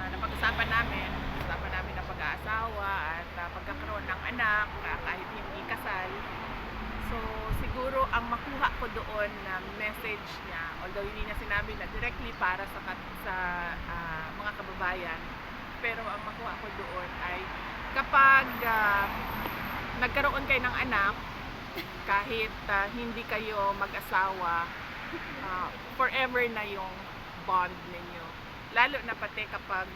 Napag-usapan namin ang pag-aasawa at pagkakaroon ng anak kahit hindi kasal. So siguro ang makuha ko doon na message niya, although hindi niya sinabi na directly para sa mga kababayan, pero ang makuha ko doon ay kapag nagkaroon kayo ng anak, kahit hindi kayo mag-asawa, forever na yung bond ninyo. Lalo na pati kapag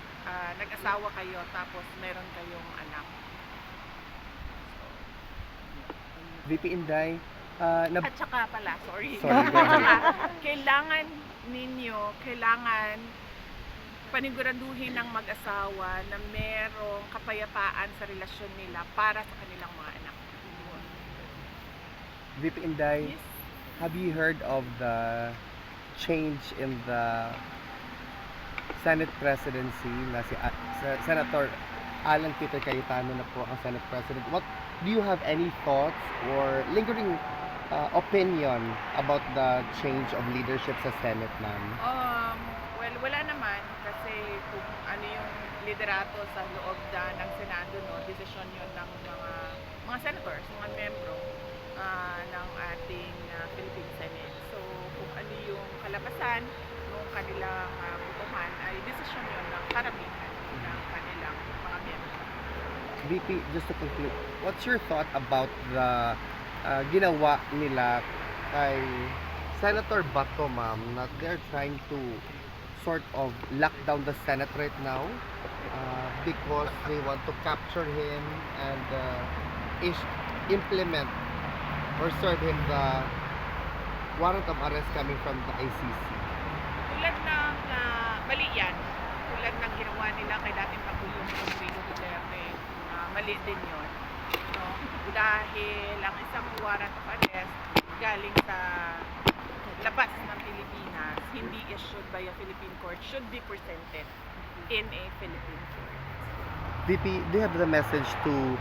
nag-asawa kayo tapos meron kayong anak. VP Inday, At saka pala, sorry. Sorry, go ahead. kailangan paniguraduhin ng mag-asawa na merong kapayapaan sa relasyon nila para sa kanilang mga anak. VP Inday, Yes. have you heard of the change in the Senate presidency na si Senator Alan Peter Cayetano na po ang Senate President? What do you have any thoughts or lingering opinion about the change of leadership sa Senate, ma'am? Well, wala naman kasi kung ano yung liderato sa loob ng Senado, no, desisyon yun ng mga senators, mga membro ng ating Philippine Senate. So, kung ano yung kalabasan ng kanilang butuhan ay desisyon yun ng karamihan ng kanilang mga membro. VP, just to conclude, what's your thought about the ginawa nila kay Senator Bato, ma'am, that they're trying to sort of lock down the Senate right now because they want to capture him and implement or serve him the warrant of arrest coming from the ICC? Tulad ng mali yan, tulad ng ginawa nila kay dating Pangulong Rodrigo Duterte, mali din yun. No? Dahil ang isang warrant of arrest galing sa labas ng Pilipinas, hindi issued by a Philippine court, should be presented in a Philippine court. VP, do you have the message to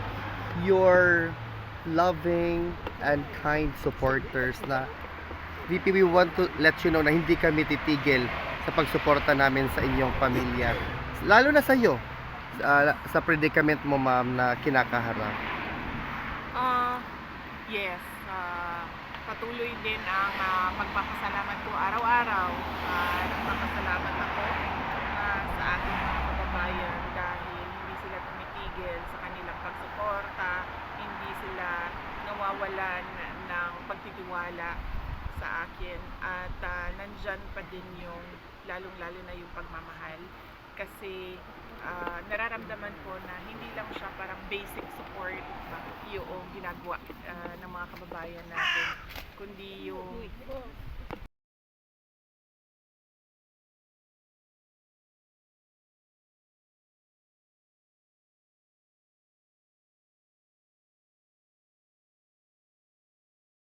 your loving and kind supporters na VP, we want to let you know na hindi kami titigil sa pagsuporta namin sa inyong pamilya, lalo na sa iyo sa predicament mo, ma'am, na kinakaharap. Yes, patuloy din ang pagpapasalamat ko araw-araw. Nagpapasalamat ako sa aking mga kababayan dahil hindi sila tumitigil sa kanilang pagsuporta, hindi sila nawawalan ng pagtitiwala sa akin at nandyan pa din yung lalong-lalo na yung pagmamahal kasi nararamdaman ko na hindi lang siya parang basic support yung ginagawa ng mga kababayan natin kundi yung